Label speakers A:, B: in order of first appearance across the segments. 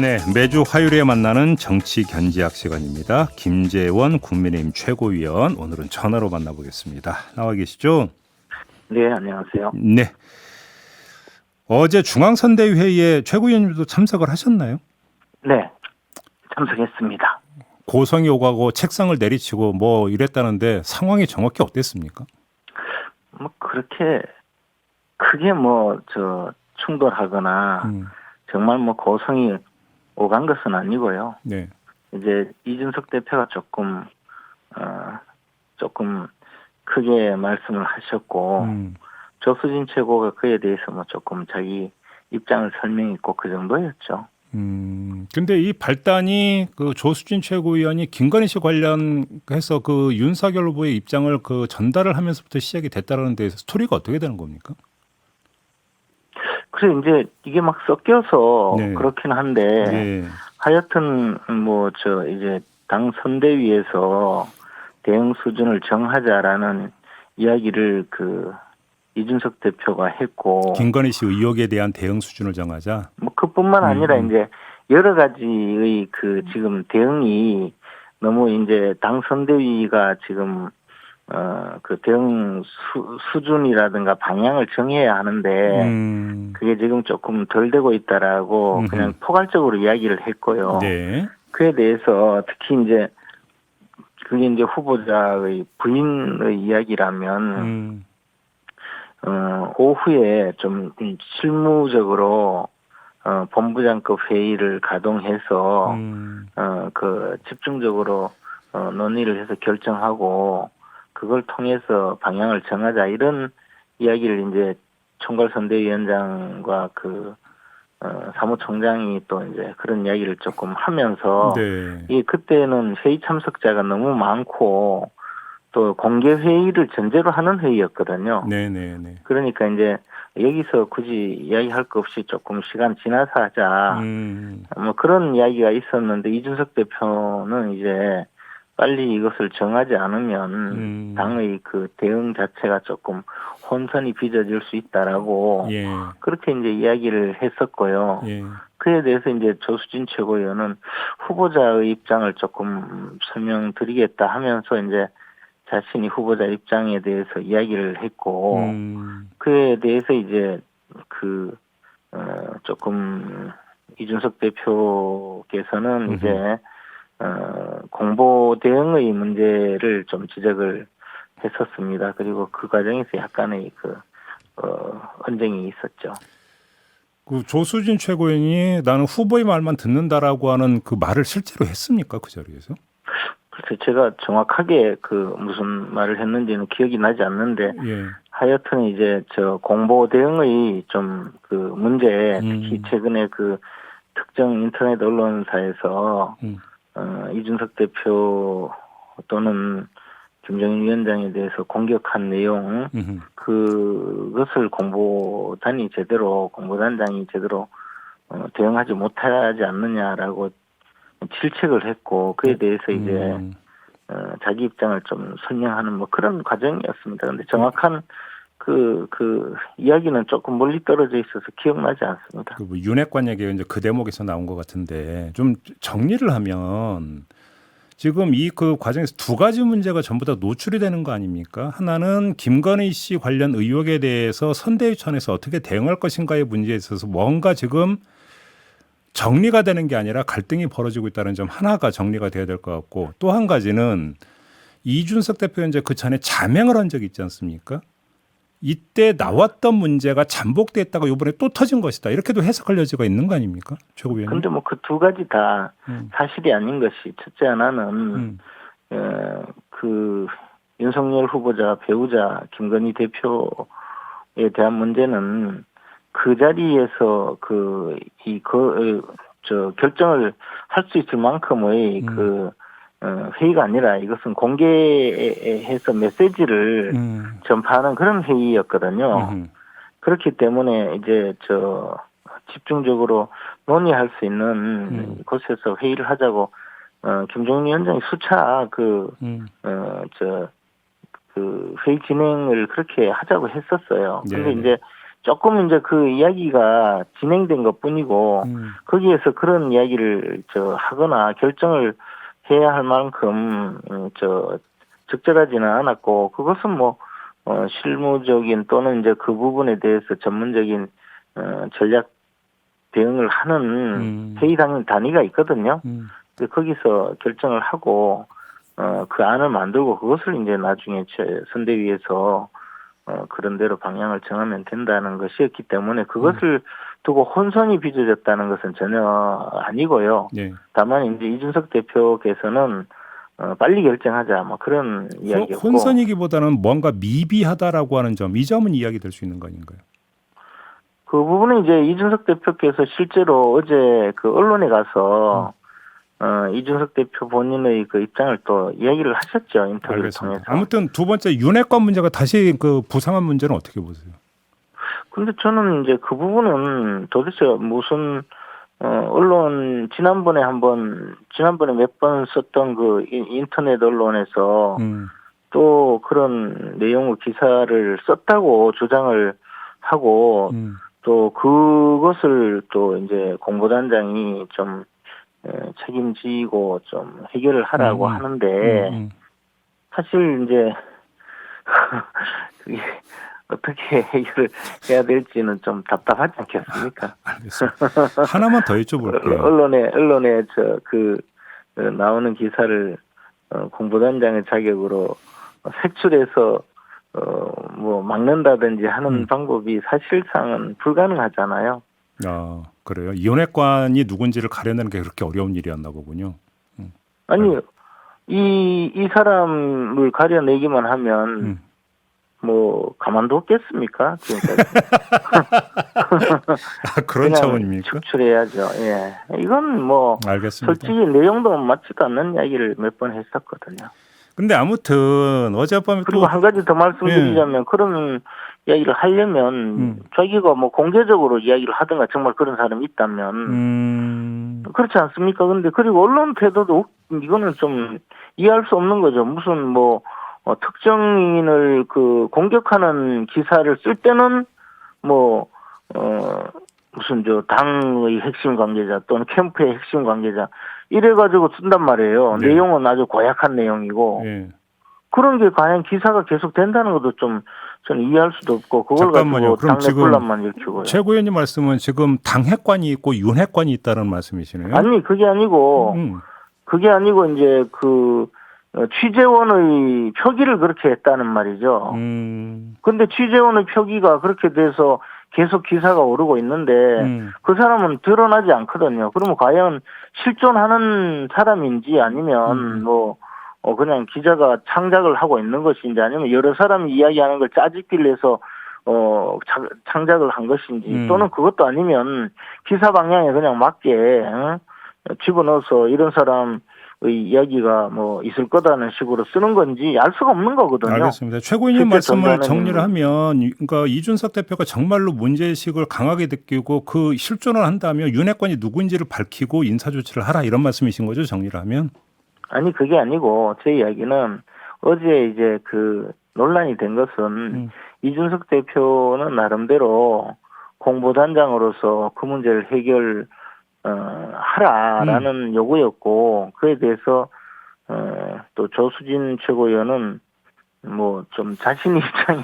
A: 네, 매주 화요일에 만나는 정치 견지학 시간입니다. 김재원 국민의힘 최고위원, 오늘은 전화로 만나보겠습니다. 나와 계시죠?
B: 네, 안녕하세요.
A: 네. 어제 중앙선대위회의에 최고위원님도 참석을 하셨나요?
B: 네, 참석했습니다.
A: 고성이 오가고 책상을 내리치고 뭐 이랬다는데 상황이 정확히 어땠습니까?
B: 뭐 그렇게 크게 충돌하거나 정말 고성이 오간 것은 아니고요.
A: 네.
B: 이제 이준석 대표가 조금 크게 말씀을 하셨고 조수진 최고가 그에 대해서 조금 자기 입장을 설명했고 그 정도였죠.
A: 근데 이 발단이 그 조수진 최고위원이 김건희 씨 관련해서 그 윤석열 후보의 입장을 그 전달을 하면서부터 시작이 됐다라는 데서 스토리가 어떻게 되는 겁니까?
B: 그래 이제 이게 막 섞여서
A: 네.
B: 그렇긴 한데
A: 예.
B: 하여튼 이제 당 선대위에서 대응 수준을 정하자라는 이야기를 이준석 대표가 했고
A: 김건희 씨 의혹에 대한 대응 수준을 정하자.
B: 그뿐만 아니라 이제 여러 가지의 지금 대응이 너무 이제 당 선대위가 지금 대응 수준이라든가 방향을 정해야 하는데 그게 지금 조금 덜 되고 있다라고 그냥 포괄적으로 이야기를 했고요.
A: 네.
B: 그에 대해서 특히 이제 그게 이제 후보자의 부인의 이야기라면 오후에 좀 실무적으로 본부장급 회의를 가동해서 집중적으로 논의를 해서 결정하고 그걸 통해서 방향을 정하자 이런 이야기를 이제 총괄선대위원장과 사무총장이 또 이제 그런 이야기를 조금 하면서
A: 네.
B: 그때는 회의 참석자가 너무 많고 또 공개 회의를 전제로 하는 회의였거든요.
A: 네네네.
B: 그러니까 이제 여기서 굳이 이야기할 거 없이 조금 시간 지나서 하자. 그런 이야기가 있었는데 이준석 대표는 이제 빨리 이것을 정하지 않으면 당의 대응 자체가 조금 혼선이 빚어질 수 있다라고
A: 예.
B: 그렇게 이제 이야기를 했었고요.
A: 예.
B: 그에 대해서 이제 조수진 최고위원은 후보자의 입장을 조금 설명드리겠다 하면서 이제 자신이 후보자 입장에 대해서 이야기를 했고 그에 대해서 이제 조금 이준석 대표께서는 이제 공보 대응의 문제를 좀 지적을 했었습니다. 그리고 그 과정에서 약간의 언쟁이 있었죠.
A: 그 조수진 최고위원이 나는 후보의 말만 듣는다라고 하는 그 말을 실제로 했습니까? 그 자리에서?
B: 글쎄 제가 정확하게 무슨 말을 했는지는 기억이 나지 않는데
A: 예.
B: 하여튼 이제 공보 대응의 좀 문제 특히 최근에 특정 인터넷 언론사에서 이준석 대표 또는 김정인 위원장에 대해서 공격한 내용 그것을 공보단장이 제대로 대응하지 못하지 않느냐라고 질책을 했고 그에 대해서 이제 자기 입장을 좀 설명하는 그런 과정이었습니다. 그런데 정확한 그 이야기는 조금 멀리 떨어져 있어서 기억나지 않습니다.
A: 그 윤핵관 얘기가 이제 그 대목에서 나온 것 같은데 좀 정리를 하면 지금 이 과정에서 두 가지 문제가 전부 다 노출이 되는 거 아닙니까? 하나는 김건희 씨 관련 의혹에 대해서 선대위원회에서 어떻게 대응할 것인가의 문제에 있어서 뭔가 지금 정리가 되는 게 아니라 갈등이 벌어지고 있다는 점 하나가 정리가 돼야 될 것 같고 또 한 가지는 이준석 대표 이제 그 전에 자명을 한 적이 있지 않습니까? 이때 나왔던 문제가 잠복됐다가 이번에 또 터진 것이다. 이렇게도 해석할 여지가 있는 거 아닙니까? 최고위원님.
B: 근데 그 두 가지 다 사실이 아닌 것이 첫째 하나는 윤석열 후보자 배우자 김건희 대표에 대한 문제는 그 자리에서 결정을 할 수 있을 만큼의 회의가 아니라 이것은 공개해서 메시지를 전파하는 그런 회의였거든요. 그렇기 때문에 이제 집중적으로 논의할 수 있는 곳에서 회의를 하자고 김종인 위원장이 수차 회의 진행을 그렇게 하자고 했었어요. 근데
A: 네네.
B: 이제 조금 이제 그 이야기가 진행된 것뿐이고 거기에서 그런 이야기를 하거나 결정을 해야 할 만큼 적절하지는 않았고 그것은 뭐 실무적인 또는 이제 그 부분에 대해서 전문적인 전략 대응을 하는 회의 단위가 있거든요. 근데 거기서 결정을 하고 그 안을 만들고 그것을 이제 나중에 선대위에서 그런 대로 방향을 정하면 된다는 것이었기 때문에 그것을 두고 혼선이 빚어졌다는 것은 전혀 아니고요.
A: 네.
B: 다만 이제 이준석 대표께서는 빨리 결정하자 뭐 그런 이야기였고
A: 혼선이기보다는 뭔가 미비하다라고 하는 점, 이 점은 이야기될 수 있는 거 아닌가요?
B: 그 부분은 이제 이준석 대표께서 실제로 어제 그 언론에 가서 이준석 대표 본인의 그 입장을 또 이야기를 하셨죠. 인터뷰를
A: 알겠습니다.
B: 통해서.
A: 아무튼 두 번째 윤핵관 문제가 다시 그 부상한 문제는 어떻게 보세요?
B: 근데 저는 이제 그 부분은 도대체 무슨 언론 지난번에 몇 번 썼던 그 인터넷 언론에서 또 그런 내용의 기사를 썼다고 주장을 하고 또 그것을 또 이제 공보단장이 좀 책임지고 좀 해결을 하라고 하는데 사실 이제 그게 어떻게 해결을 해야 될지는 좀 답답하지 않겠습니까?
A: 알겠습니다. 하나만 더 여쭤볼게요.
B: 언론에 나오는 기사를 공보단장의 자격으로 색출해서 뭐 막는다든지 하는 방법이 사실상은 불가능하잖아요.
A: 아, 그래요? 윤핵관이 누군지를 가려내는 게 그렇게 어려운 일이었나 보군요.
B: 아니 이 사람을 가려내기만 하면 뭐 가만뒀겠습니까? 지금까지.
A: 아, 그런 차원입니까?
B: 축출해야죠. 예, 이건 뭐
A: 알겠습니다.
B: 솔직히 내용도 맞지도 않는 이야기를 몇 번 했었거든요.
A: 근데 아무튼 어젯밤에
B: 그리고
A: 또
B: 한 가지 더 말씀드리자면 그런 이야기를 하려면 자기가 뭐 공개적으로 이야기를 하든가 정말 그런 사람이 있다면 그렇지 않습니까? 근데 그리고 언론 태도도 이거는 좀 이해할 수 없는 거죠. 무슨 뭐 특정인을 그 공격하는 기사를 쓸 때는 뭐 무슨 당의 핵심 관계자 또는 캠프의 핵심 관계자 이래가지고 쓴단 말이에요.
A: 네.
B: 내용은 아주 고약한 내용이고
A: 예.
B: 그런 게 과연 기사가 계속 된다는 것도 좀 저는 이해할 수도 없고 그걸
A: 잠깐만요.
B: 가지고
A: 그럼
B: 당내
A: 지금
B: 분란만 일으키고요.
A: 최 의원님 말씀은 지금 당핵관이 있고 윤핵관이 있다는 말씀이시네요.
B: 아니 그게 아니고 이제 그 취재원의 표기를 그렇게 했다는 말이죠. 근데 취재원의 표기가 그렇게 돼서 계속 기사가 오르고 있는데 그 사람은 드러나지 않거든요. 그러면 과연 실존하는 사람인지 아니면 뭐 그냥 기자가 창작을 하고 있는 것인지 아니면 여러 사람이 이야기하는 걸 짜집기를 해서 창작을 한 것인지 또는 그것도 아니면 기사 방향에 그냥 맞게 집어넣어서 이런 사람의 이야기가 뭐 있을 거다는 식으로 쓰는 건지 알 수가 없는 거거든요.
A: 알겠습니다. 최고위님 말씀을 정리를 하면 그러니까 이준석 대표가 정말로 문제의식을 강하게 느끼고 그 실존을 한다면 윤핵관이 누구인지를 밝히고 인사조치를 하라 이런 말씀이신 거죠, 정리를 하면?
B: 아니 그게 아니고 제 이야기는 어제 이제 그 논란이 된 것은 이준석 대표는 나름대로 공보단장으로서 그 문제를 하라라는 요구였고 그에 대해서 또 조수진 최고위원은 뭐 좀 자신 입장이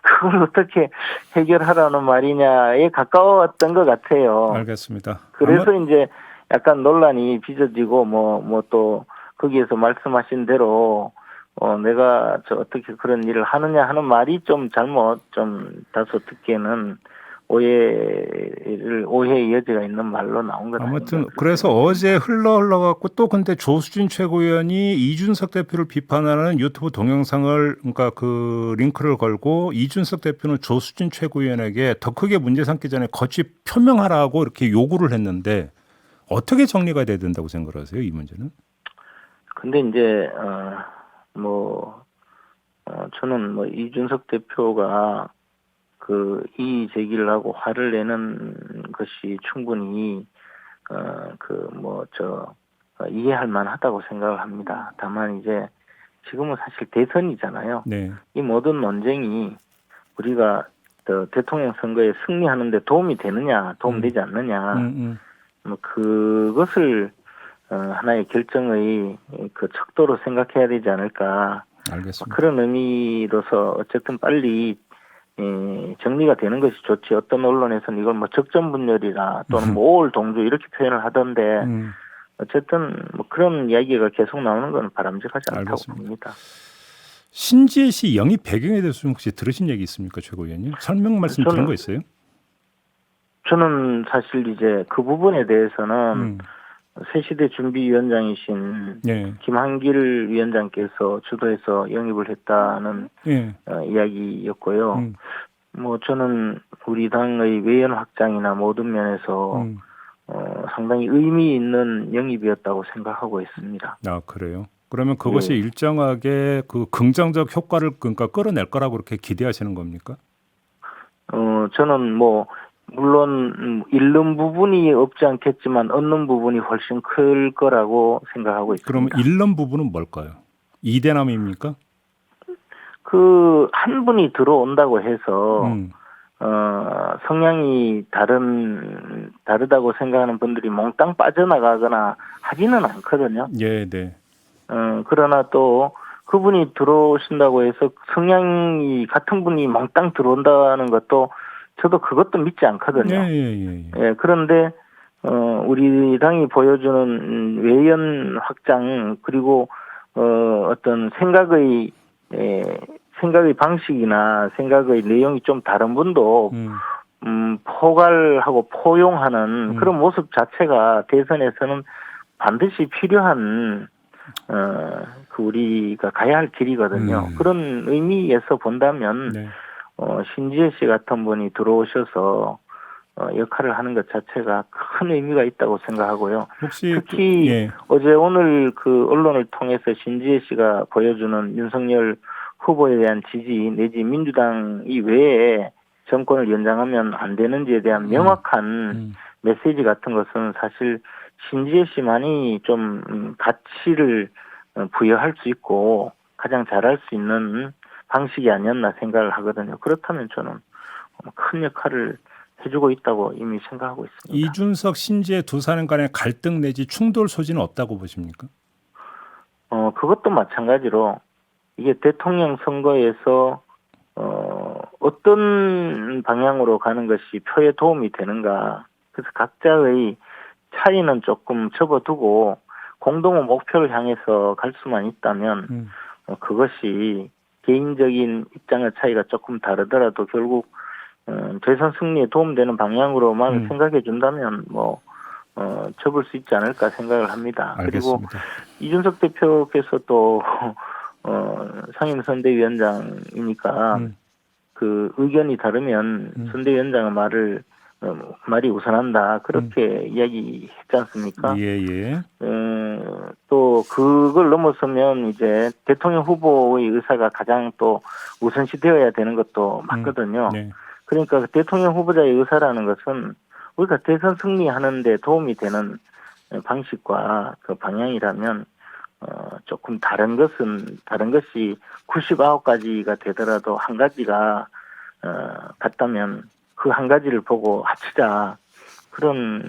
B: 그걸 어떻게 해결하라는 말이냐에 가까웠던 것 같아요.
A: 알겠습니다.
B: 그래서 이제 약간 논란이 빚어지고 뭐 또 거기에서 말씀하신 대로 내가 어떻게 그런 일을 하느냐 하는 말이 좀 다소 듣기에는 오해의 여지가 있는 말로 나온 것
A: 아무튼
B: 아닌가.
A: 그래서 어제 흘러갖고 또 근데 조수진 최고위원이 이준석 대표를 비판하는 유튜브 동영상을 그러니까 그 링크를 걸고 이준석 대표는 조수진 최고위원에게 더 크게 문제 삼기 전에 거치 표명하라고 이렇게 요구를 했는데 어떻게 정리가 돼야 된다고 생각하세요, 이 문제는?
B: 근데 이제 저는 뭐 이준석 대표가 그 이의 제기를 하고 화를 내는 것이 충분히 이해할 만하다고 생각을 합니다. 다만 이제 지금은 사실 대선이잖아요.
A: 네.
B: 이 모든 논쟁이 우리가 또 대통령 선거에 승리하는데 도움이 되느냐, 도움되지 않느냐, 뭐 그것을 하나의 결정의 그 척도로 생각해야 되지 않을까.
A: 알겠습니다.
B: 그런 의미로서 어쨌든 빨리 정리가 되는 것이 좋지. 어떤 언론에서는 이걸 뭐 적전분열이나 또는 뭐 오월 동조 이렇게 표현을 하던데 어쨌든 뭐 그런 이야기가 계속 나오는 건 바람직하지 않다고
A: 알겠습니다.
B: 봅니다.
A: 신지혜 씨 영입 배경에 대해서 혹시 들으신 얘기 있습니까, 최고위원님? 설명 말씀 드린 거 있어요?
B: 저는 사실 이제 그 부분에 대해서는 새시대 준비위원장이신
A: 예.
B: 김한길 위원장께서 주도해서 영입을 했다는
A: 예.
B: 이야기였고요. 뭐 저는 우리 당의 외연 확장이나 모든 면에서 상당히 의미 있는 영입이었다고 생각하고 있습니다.
A: 아, 그래요? 그러면 그것이
B: 예.
A: 일정하게 그 긍정적 효과를 그러니까 끌어낼 거라고 그렇게 기대하시는 겁니까?
B: 저는 뭐 물론 잃는 부분이 없지 않겠지만 얻는 부분이 훨씬 클 거라고 생각하고
A: 그러면
B: 있습니다.
A: 잃는 부분은 뭘까요? 이대남입니까?
B: 그 한 분이 들어온다고 해서 성향이 다르다고 생각하는 분들이 몽땅 빠져나가거나 하지는 않거든요.
A: 예, 네.
B: 그러나 또 그분이 들어오신다고 해서 성향이 같은 분이 몽땅 들어온다는 것도 저도 그것도 믿지 않거든요.
A: 예.
B: 예, 그런데 우리 당이 보여주는 외연 확장 그리고 어떤 생각의 방식이나 생각의 내용이 좀 다른 분도 포괄하고 포용하는 그런 모습 자체가 대선에서는 반드시 필요한 그 우리가 가야 할 길이거든요. 그런 의미에서 본다면
A: 네.
B: 신지혜 씨 같은 분이 들어오셔서 역할을 하는 것 자체가 큰 의미가 있다고 생각하고요.
A: 혹시
B: 특히
A: 예.
B: 어제 오늘 그 언론을 통해서 신지혜 씨가 보여주는 윤석열 후보에 대한 지지 내지 민주당 이외에 정권을 연장하면 안 되는지에 대한 명확한 메시지 같은 것은 사실 신지혜 씨만이 좀 가치를 부여할 수 있고 가장 잘할 수 있는 방식이 아니었나 생각을 하거든요. 그렇다면 저는 큰 역할을 해주고 있다고 이미 생각하고 있습니다.
A: 이준석, 신지혜 두 사람 간의 갈등 내지 충돌 소지는 없다고 보십니까?
B: 그것도 마찬가지로 이게 대통령 선거에서 어떤 방향으로 가는 것이 표에 도움이 되는가. 그래서 각자의 차이는 조금 접어두고 공동의 목표를 향해서 갈 수만 있다면 그것이 개인적인 입장의 차이가 조금 다르더라도 결국 대선 승리에 도움되는 방향으로만 생각해 준다면 뭐 접을 수 있지 않을까 생각을 합니다.
A: 알겠습니다.
B: 그리고 이준석 대표께서 또 상임선대위원장이니까 그 의견이 다르면 선대위원장의 말이 우선한다 그렇게 이야기했지 않습니까?
A: 예.
B: 또 그걸 넘어서면 이제 대통령 후보의 의사가 가장 또 우선시 되어야 되는 것도 맞거든요.
A: 네.
B: 그러니까 대통령 후보자의 의사라는 것은 우리가 대선 승리하는 데 도움이 되는 방식과 그 방향이라면 조금 다른 것이 99가지가 되더라도 한 가지가 같다면 그 한 가지를 보고 합치자 그런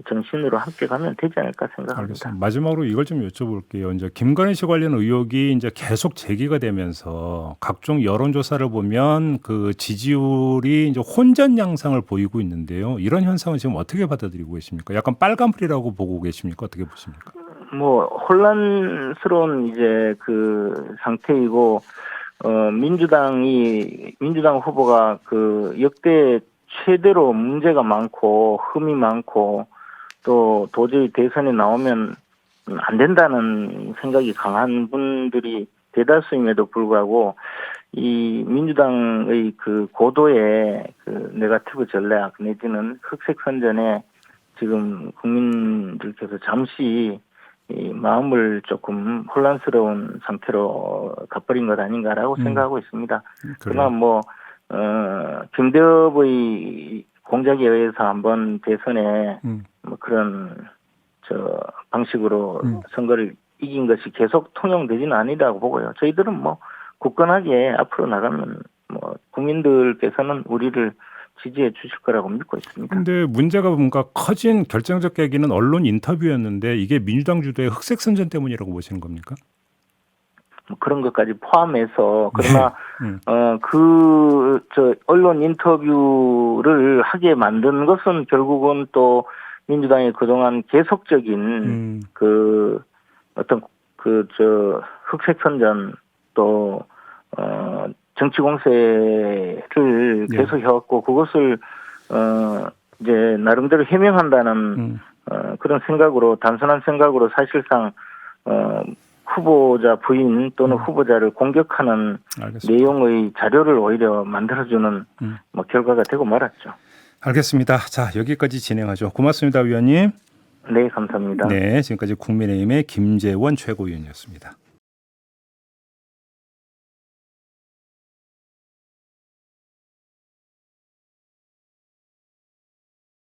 B: 정신으로 함께 가면 되지 않을까 생각합니다.
A: 알겠습니다. 마지막으로 이걸 좀 여쭤볼게요. 이제 김건희 씨 관련 의혹이 이제 계속 제기가 되면서 각종 여론조사를 보면 그 지지율이 이제 혼전 양상을 보이고 있는데요. 이런 현상은 지금 어떻게 받아들이고 계십니까? 약간 빨간불이라고 보고 계십니까? 어떻게 보십니까?
B: 뭐 혼란스러운 이제 그 상태이고 민주당 후보가 그 역대 최대로 문제가 많고 흠이 많고 또 도저히 대선에 나오면 안 된다는 생각이 강한 분들이 대다수임에도 불구하고 이 민주당의 그 고도의 그 네거티브 전략 내지는 흑색 선전에 지금 국민들께서 잠시 이 마음을 조금 혼란스러운 상태로 가버린 것 아닌가라고 생각하고 있습니다. 그러나 뭐 김대엽의 공작에 의해서 한번 대선에 뭐 그런 방식으로 선거를 이긴 것이 계속 통용되지는 아니라고 보고요. 저희들은 뭐 굳건하게 앞으로 나가면 뭐 국민들께서는 우리를 지지해 주실 거라고 믿고 있습니다.
A: 근데 문제가 뭔가 커진 결정적 계기는 언론 인터뷰였는데 이게 민주당 주도의 흑색 선전 때문이라고 보시는 겁니까?
B: 뭐 그런 것까지 포함해서 그러나
A: 네.
B: 언론 인터뷰를 하게 만든 것은 결국은 또 민주당의 그동안 계속적인 그 어떤 흑색 선전 또 정치 공세를
A: 네.
B: 계속 해왔고 그것을 이제 나름대로 해명한다는 그런 생각으로 단순한 생각으로 사실상 후보자 부인 또는 후보자를 공격하는
A: 알겠습니다.
B: 내용의 자료를 오히려 만들어주는 뭐 결과가 되고 말았죠.
A: 알겠습니다. 자, 여기까지 진행하죠. 고맙습니다, 위원님.
B: 네, 감사합니다.
A: 네, 지금까지 국민의힘의 김재원 최고위원이었습니다.